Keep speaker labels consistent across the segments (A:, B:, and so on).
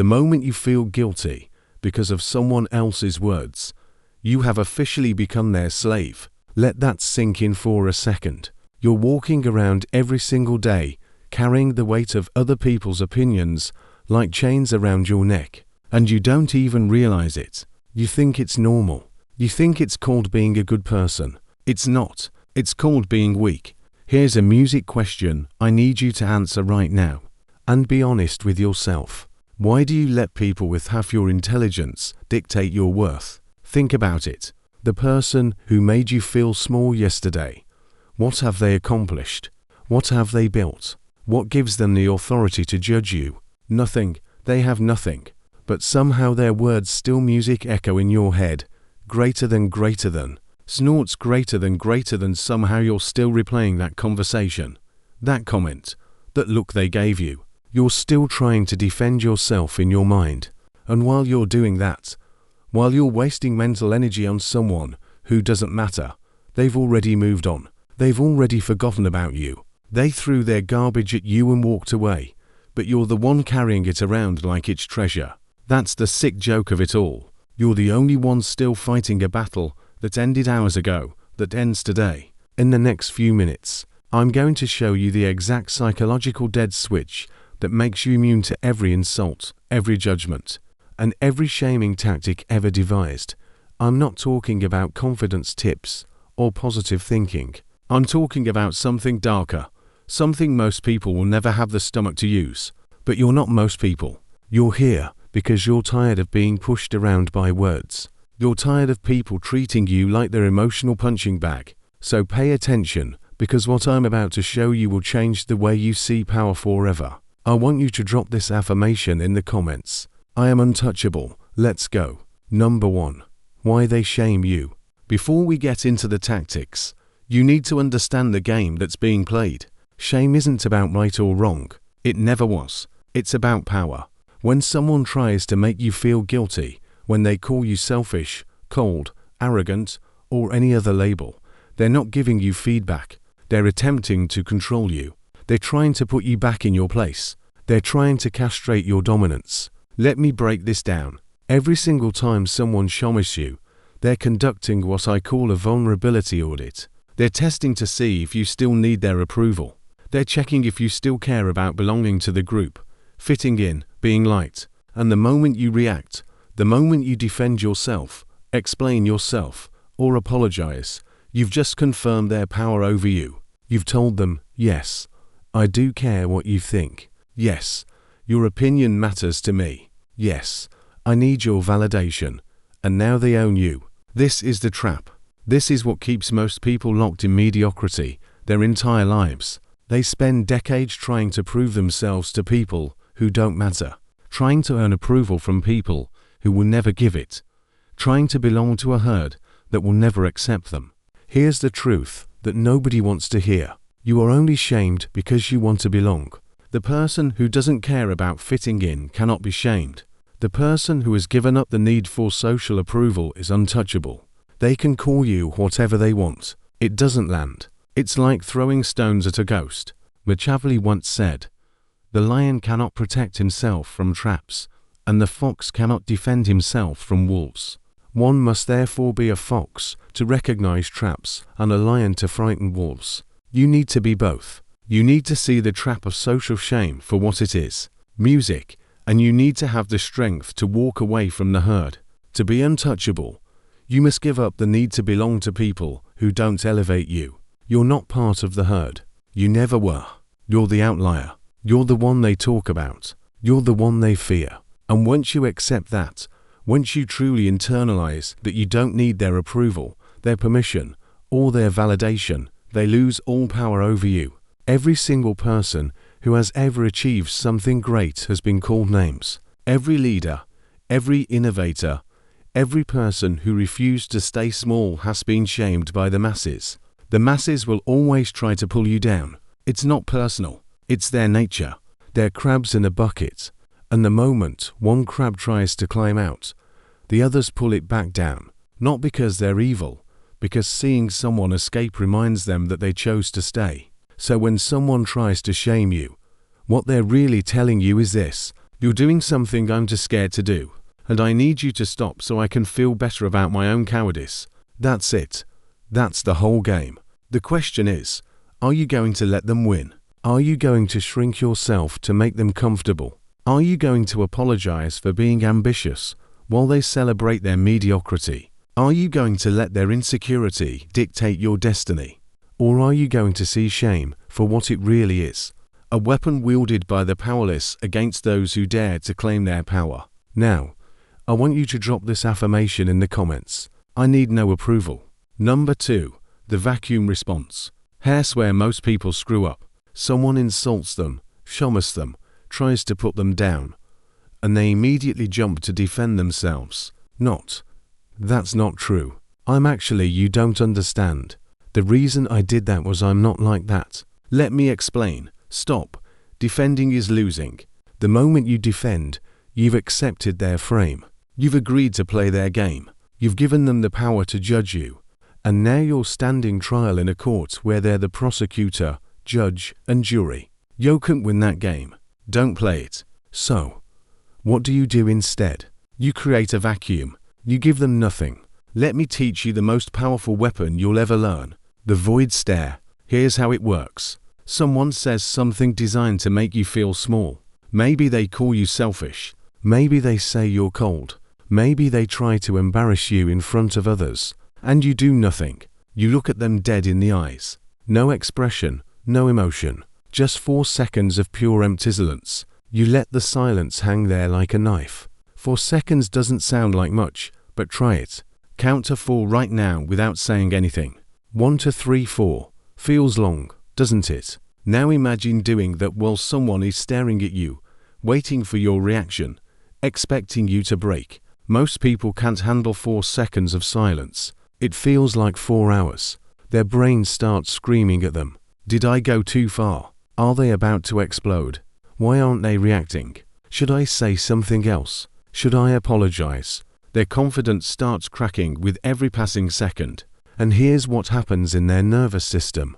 A: The moment you feel guilty because of someone else's words, you have officially become their slave. Let that sink in for a second. You're walking around every single day, carrying the weight of other people's opinions like chains around your neck, and you don't even realize it. You think it's normal. You think it's called being a good person. It's not. It's called being weak. Here's a music question I need you to answer right now, and be honest with yourself. Why do you let people with half your intelligence dictate your worth? Think about it. The person who made you feel small yesterday, what have they accomplished? What have they built? What gives them the authority to judge you? Nothing. They have nothing. But somehow their words still music echo in your head. Greater than, snorts greater than, somehow you're still replaying that conversation, that comment, that look they gave you. You're still trying to defend yourself in your mind. And while you're doing that, while you're wasting mental energy on someone who doesn't matter, they've already moved on. They've already forgotten about you. They threw their garbage at you and walked away, but you're the one carrying it around like it's treasure. That's the sick joke of it all. You're the only one still fighting a battle that ended hours ago, that ends today. In the next few minutes, I'm going to show you the exact psychological dead switch that makes you immune to every insult, every judgment, and every shaming tactic ever devised. I'm not talking about confidence tips or positive thinking. I'm talking about something darker, something most people will never have the stomach to use. But you're not most people. You're here because you're tired of being pushed around by words. You're tired of people treating you like their emotional punching bag. So pay attention, because what I'm about to show you will change the way you see power forever. I want you to drop this affirmation in the comments. I am untouchable. Let's go. Number 1. Why they shame you. Before we get into the tactics, you need to understand the game that's being played. Shame isn't about right or wrong. It never was. It's about power. When someone tries to make you feel guilty, when they call you selfish, cold, arrogant, or any other label, they're not giving you feedback. They're attempting to control you. They're trying to put you back in your place. They're trying to castrate your dominance. Let me break this down. Every single time someone shames you, they're conducting what I call a vulnerability audit. They're testing to see if you still need their approval. They're checking if you still care about belonging to the group, fitting in, being liked. And the moment you react, the moment you defend yourself, explain yourself, or apologize, you've just confirmed their power over you. You've told them, yes, I do care what you think. Yes, your opinion matters to me. Yes, I need your validation. And now they own you. This is the trap. This is what keeps most people locked in mediocrity their entire lives. They spend decades trying to prove themselves to people who don't matter, trying to earn approval from people who will never give it, trying to belong to a herd that will never accept them. Here's the truth that nobody wants to hear. You are only shamed because you want to belong. The person who doesn't care about fitting in cannot be shamed. The person who has given up the need for social approval is untouchable. They can call you whatever they want. It doesn't land. It's like throwing stones at a ghost. Machiavelli once said, "The lion cannot protect himself from traps, and the fox cannot defend himself from wolves." One must therefore be a fox to recognize traps and a lion to frighten wolves. You need to be both. You need to see the trap of social shame for what it is, music, and you need to have the strength to walk away from the herd. To be untouchable, you must give up the need to belong to people who don't elevate you. You're not part of the herd. You never were. You're the outlier. You're the one they talk about. You're the one they fear. And once you accept that, once you truly internalize that you don't need their approval, their permission, or their validation, they lose all power over you. Every single person who has ever achieved something great has been called names. Every leader, every innovator, every person who refused to stay small has been shamed by the masses. The masses will always try to pull you down. It's not personal. It's their nature. They're crabs in a bucket. And the moment one crab tries to climb out, the others pull it back down. Not because they're evil, because seeing someone escape reminds them that they chose to stay. So when someone tries to shame you, what they're really telling you is this: You're doing something I'm too scared to do, and I need you to stop so I can feel better about my own cowardice. That's it. That's the whole game. The question is, are you going to let them win? Are you going to shrink yourself to make them comfortable? Are you going to apologize for being ambitious while they celebrate their mediocrity? Are you going to let their insecurity dictate your destiny? Or are you going to see shame for what it really is? A weapon wielded by the powerless against those who dare to claim their power. Now, I want you to drop this affirmation in the comments. I need no approval. Number 2. The vacuum response. Here's where most people screw up. Someone insults them, shames them, tries to put them down, and they immediately jump to defend themselves. That's not true. You don't understand. The reason I did that was I'm not like that. Let me explain. Stop. Defending is losing. The moment you defend, you've accepted their frame. You've agreed to play their game. You've given them the power to judge you. And now you're standing trial in a court where they're the prosecutor, judge, and jury. You can't win that game. Don't play it. So, what do you do instead? You create a vacuum. You give them nothing. Let me teach you the most powerful weapon you'll ever learn. The void stare. Here's how it works. Someone says something designed to make you feel small. Maybe they call you selfish. Maybe they say you're cold. Maybe they try to embarrass you in front of others. And you do nothing. You look at them dead in the eyes. No expression, no emotion. Just 4 seconds of pure empty silence. You let the silence hang there like a knife. 4 seconds doesn't sound like much, but try it. Count to 4 right now without saying anything. 1, 2, 3, 4. Feels long, doesn't it? Now imagine doing that while someone is staring at you, waiting for your reaction, expecting you to break. Most people can't handle 4 seconds of silence. It feels like 4 hours. Their brain starts screaming at them. Did I go too far? Are they about to explode? Why aren't they reacting? Should I say something else? Should I apologize? Their confidence starts cracking with every passing second. And here's what happens in their nervous system.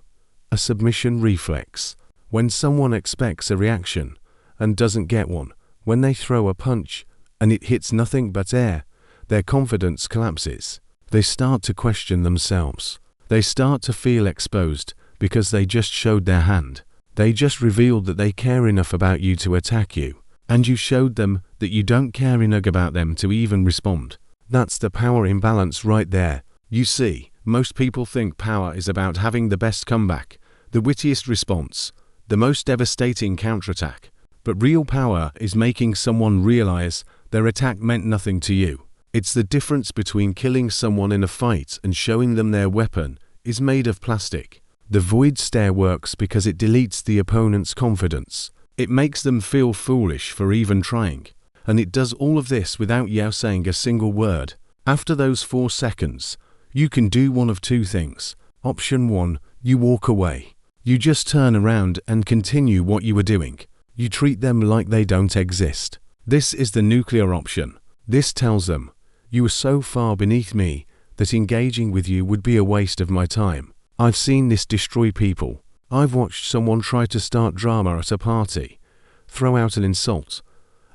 A: A submission reflex. When someone expects a reaction and doesn't get one, when they throw a punch and it hits nothing but air, their confidence collapses. They start to question themselves. They start to feel exposed because they just showed their hand. They just revealed that they care enough about you to attack you. And you showed them that you don't care enough about them to even respond. That's the power imbalance right there. You see, most people think power is about having the best comeback, the wittiest response, the most devastating counterattack. But real power is making someone realize their attack meant nothing to you. It's the difference between killing someone in a fight and showing them their weapon is made of plastic. The void stare works because it deletes the opponent's confidence. It makes them feel foolish for even trying. And it does all of this without you saying a single word. After those 4 seconds, you can do one of 2 things. Option 1, you walk away. You just turn around and continue what you were doing. You treat them like they don't exist. This is the nuclear option. This tells them, you are so far beneath me that engaging with you would be a waste of my time. I've seen this destroy people. I've watched someone try to start drama at a party, throw out an insult,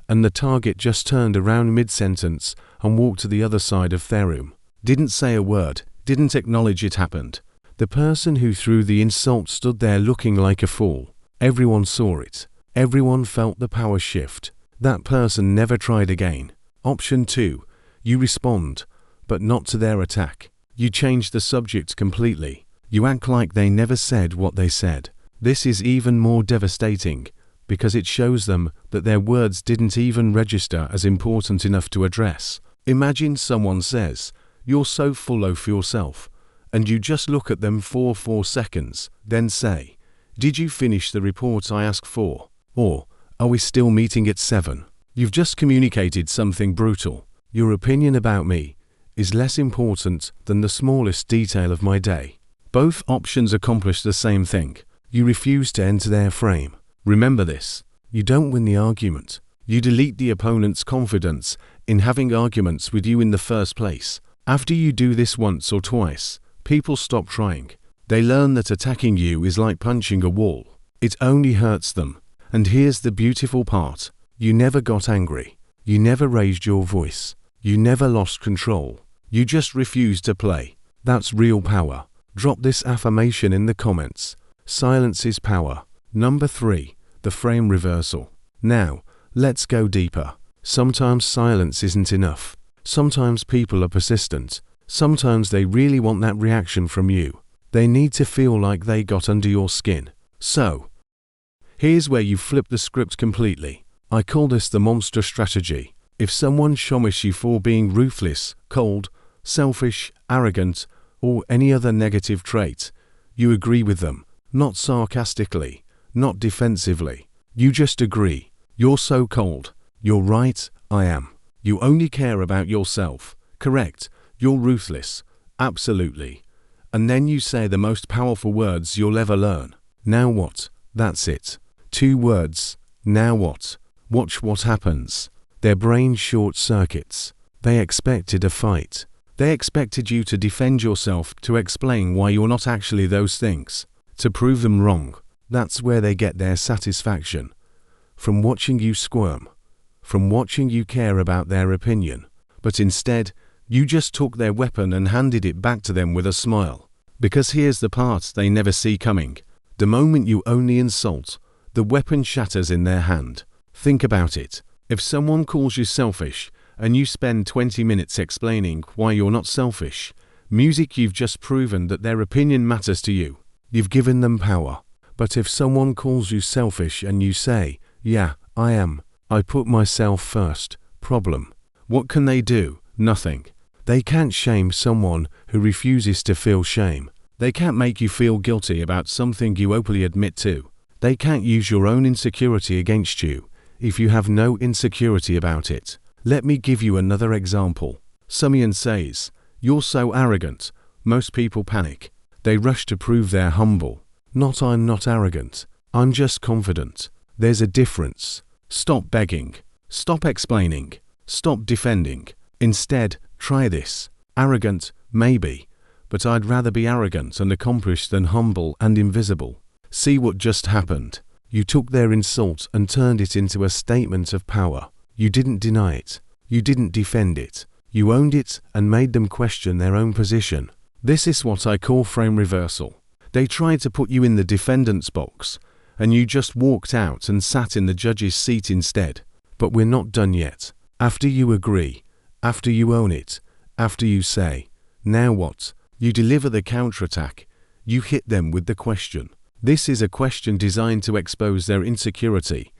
A: and the target just turned around mid-sentence and walked to the other side of their room. Didn't say a word, didn't acknowledge it happened. The person who threw the insult stood there looking like a fool. Everyone saw it. Everyone felt the power shift. That person never tried again. Option 2. You respond, but not to their attack. You change the subject completely. You act like they never said what they said. This is even more devastating because it shows them that their words didn't even register as important enough to address. Imagine someone says, "You're so full of yourself," and you just look at them for 4 seconds, then say, "Did you finish the report I asked for?" Or, "Are we still meeting at 7? You've just communicated something brutal. Your opinion about me is less important than the smallest detail of my day. Both options accomplish the same thing. You refuse to enter their frame. Remember this. You don't win the argument. You delete the opponent's confidence in having arguments with you in the first place. After you do this once or twice, people stop trying. They learn that attacking you is like punching a wall. It only hurts them. And here's the beautiful part. You never got angry. You never raised your voice. You never lost control. You just refused to play. That's real power. Drop this affirmation in the comments. Silence is power. Number 3. The frame reversal. Now, let's go deeper. Sometimes silence isn't enough. Sometimes people are persistent. Sometimes they really want that reaction from you. They need to feel like they got under your skin. So, here's where you flip the script completely. I call this the monster strategy. If someone showers you for being ruthless, cold, selfish, arrogant, or any other negative trait, you agree with them, not sarcastically, not defensively. You just agree. You're so cold. You're right, I am. You only care about yourself. Correct. You're ruthless. Absolutely. And then you say the most powerful words you'll ever learn. Now what? That's it. 2 words. Now what? Watch what happens. Their brain short circuits. They expected a fight. They expected you to defend yourself, to explain why you're not actually those things, to prove them wrong. That's where they get their satisfaction. From watching you squirm. From watching you care about their opinion. But instead, you just took their weapon and handed it back to them with a smile. Because here's the part they never see coming. The moment you only insult, the weapon shatters in their hand. Think about it. If someone calls you selfish, and you spend 20 minutes explaining why you're not selfish, you've just proven that their opinion matters to you. You've given them power. But if someone calls you selfish and you say, yeah, I am. I put myself first. Problem. What can they do? Nothing. They can't shame someone who refuses to feel shame. They can't make you feel guilty about something you openly admit to. They can't use your own insecurity against you if you have no insecurity about it. Let me give you another example. Someone says, you're so arrogant. Most people panic. They rush to prove they're humble. I'm not arrogant. I'm just confident. There's a difference. Stop begging. Stop explaining. Stop defending. Instead, try this. Arrogant, maybe. But I'd rather be arrogant and accomplished than humble and invisible. See what just happened. You took their insult and turned it into a statement of power. You didn't deny it. You didn't defend it. You owned it and made them question their own position. This is what I call frame reversal. They tried to put you in the defendant's box, and you just walked out and sat in the judge's seat instead. But we're not done yet. After you agree, after you own it, after you say, now what? You deliver the counterattack. You hit them with the question. This is a question designed to expose their insecurity,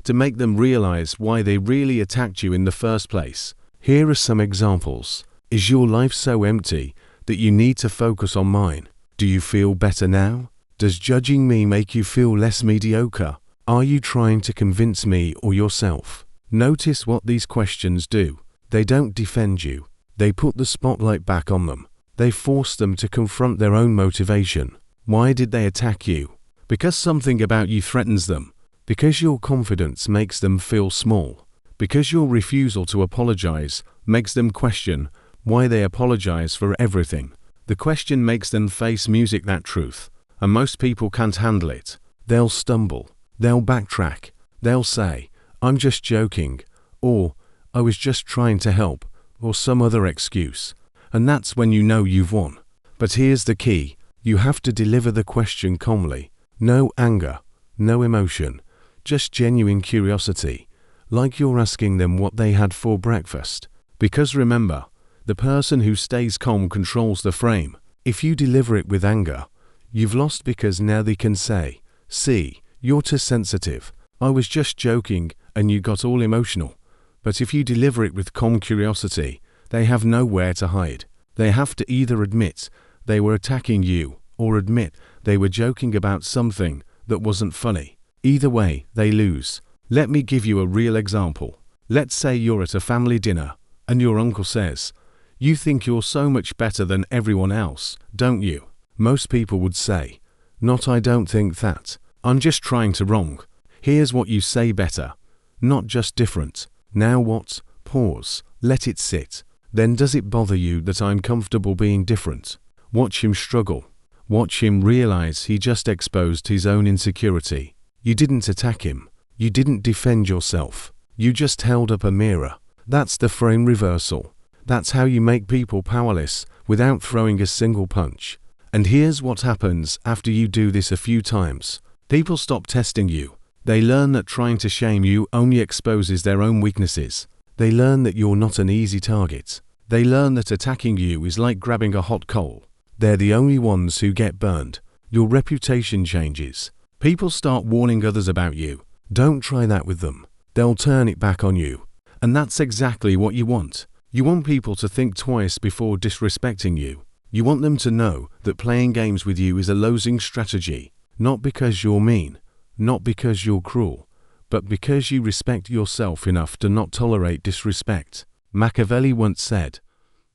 A: to make them realize why they really attacked you in the first place. Here are some examples. Is your life so empty that you need to focus on mine? Do you feel better now? Does judging me make you feel less mediocre? Are you trying to convince me or yourself? Notice what these questions do. They don't defend you. They put the spotlight back on them. They force them to confront their own motivation. Why did they attack you? Because something about you threatens them. Because your confidence makes them feel small. Because your refusal to apologize makes them question why they apologize for everything. The question makes them face that truth, and most people can't handle it. They'll stumble. They'll backtrack. They'll say, I'm just joking, or I was just trying to help, or some other excuse. And that's when you know you've won. But here's the key. You have to deliver the question calmly. No anger, no emotion, just genuine curiosity, like you're asking them what they had for breakfast. Because remember, the person who stays calm controls the frame. If you deliver it with anger, you've lost, because now they can say, see, you're too sensitive. I was just joking and you got all emotional. But if you deliver it with calm curiosity, they have nowhere to hide. They have to either admit they were attacking you or admit they were joking about something that wasn't funny. Either way, they lose. Let me give you a real example. Let's say you're at a family dinner and your uncle says, you think you're so much better than everyone else, don't you? Most people would say, I don't think that. I'm just trying to wrong. Here's what you say better. Not just different. Now what? Pause. Let it sit. Then does it bother you that I'm comfortable being different? Watch him struggle. Watch him realize he just exposed his own insecurity. You didn't attack him. You didn't defend yourself. You just held up a mirror. That's the frame reversal. That's how you make people powerless without throwing a single punch. And here's what happens after you do this a few times. People stop testing you. They learn that trying to shame you only exposes their own weaknesses. They learn that you're not an easy target. They learn that attacking you is like grabbing a hot coal. They're the only ones who get burned. Your reputation changes. People start warning others about you. Don't try that with them. They'll turn it back on you. And that's exactly what you want. You want people to think twice before disrespecting you. You want them to know that playing games with you is a losing strategy, not because you're mean, not because you're cruel, but because you respect yourself enough to not tolerate disrespect. Machiavelli once said,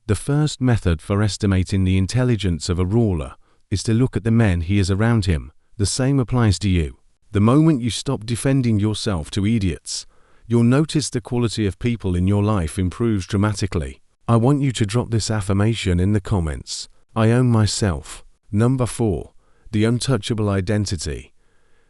A: "The first method for estimating the intelligence of a ruler is to look at the men he has around him." The same applies to you. The moment you stop defending yourself to idiots, you'll notice the quality of people in your life improves dramatically. I want you to drop this affirmation in the comments. I own myself. Number 4. The untouchable identity.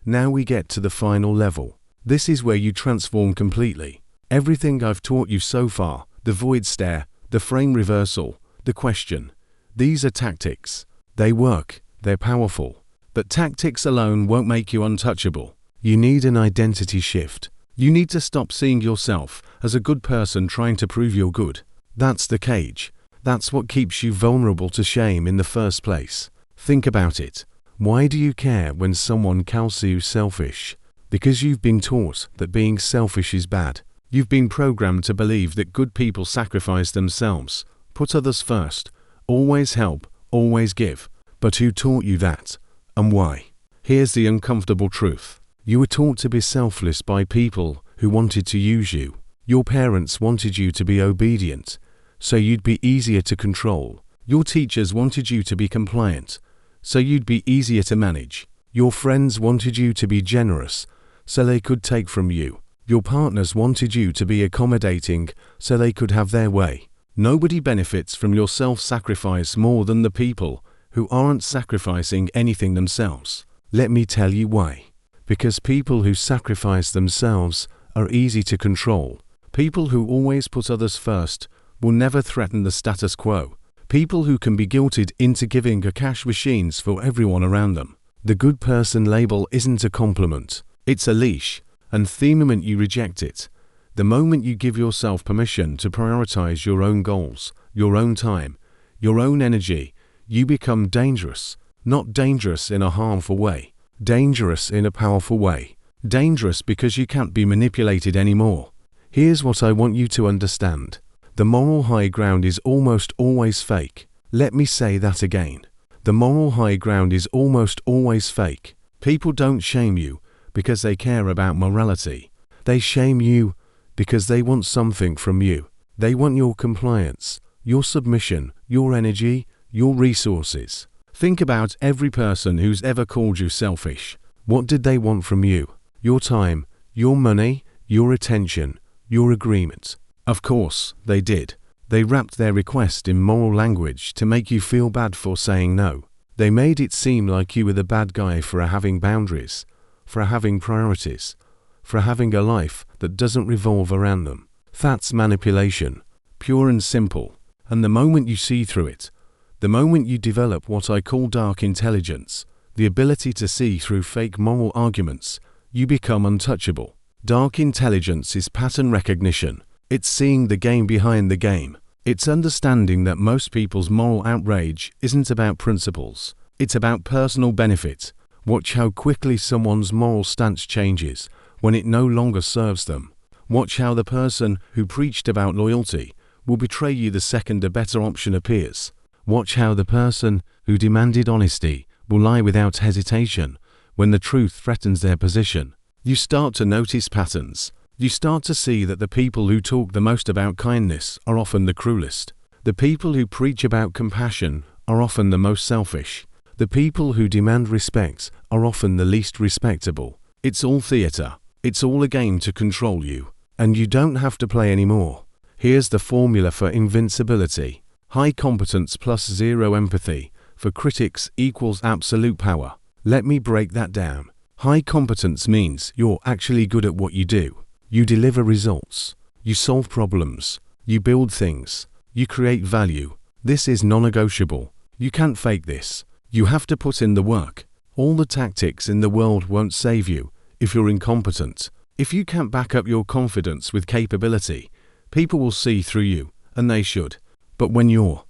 A: Now we get to the final level. This is where you transform completely. Everything I've taught you so far, the void stare, the frame reversal, the question, these are tactics. They work, they're powerful. But tactics alone won't make you untouchable. You need an identity shift. You need to stop seeing yourself as a good person trying to prove you're good. That's the cage. That's what keeps you vulnerable to shame in the first place. Think about it. Why do you care when someone calls you selfish? Because you've been taught that being selfish is bad. You've been programmed to believe that good people sacrifice themselves, put others first, always help, always give. But who taught you that? And why? Here's the uncomfortable truth. You were taught to be selfless by people who wanted to use you. Your parents wanted you to be obedient, so you'd be easier to control. Your teachers wanted you to be compliant, so you'd be easier to manage. Your friends wanted you to be generous, so they could take from you. Your partners wanted you to be accommodating, so they could have their way. Nobody benefits from your self-sacrifice more than the people who aren't sacrificing anything themselves. Let me tell you why. Because people who sacrifice themselves are easy to control. People who always put others first will never threaten the status quo. People who can be guilted into giving are cash machines for everyone around them. The good person label isn't a compliment. It's a leash, and the moment you reject it, the moment you give yourself permission to prioritize your own goals, your own time, your own energy, you become dangerous. Not dangerous in a harmful way. Dangerous in a powerful way. Dangerous because you can't be manipulated anymore. Here's what I want you to understand. The moral high ground is almost always fake. Let me say that again. The moral high ground is almost always fake. People don't shame you because they care about morality. They shame you because they want something from you. They want your compliance, your submission, your energy, your resources. Think about every person who's ever called you selfish. What did they want from you? Your time, your money, your attention, your agreement. Of course, they did. They wrapped their request in moral language to make you feel bad for saying no. They made it seem like you were the bad guy for having boundaries, for having priorities, for having a life that doesn't revolve around them. That's manipulation, pure and simple. And the moment you see through it, the moment you develop what I call dark intelligence, the ability to see through fake moral arguments, you become untouchable. Dark intelligence is pattern recognition. It's seeing the game behind the game. It's understanding that most people's moral outrage isn't about principles. It's about personal benefit. Watch how quickly someone's moral stance changes when it no longer serves them. Watch how the person who preached about loyalty will betray you the second a better option appears. Watch how the person who demanded honesty will lie without hesitation when the truth threatens their position. You start to notice patterns. You start to see that the people who talk the most about kindness are often the cruelest. The people who preach about compassion are often the most selfish. The people who demand respect are often the least respectable. It's all theater. It's all a game to control you. And you don't have to play anymore. Here's the formula for invincibility. High competence plus zero empathy for critics equals absolute power. Let me break that down. High competence means you're actually good at what you do. You deliver results. You solve problems. You build things. You create value. This is non-negotiable. You can't fake this. You have to put in the work. All the tactics in the world won't save you if you're incompetent. If you can't back up your confidence with capability, people will see through you, and they should. But when you're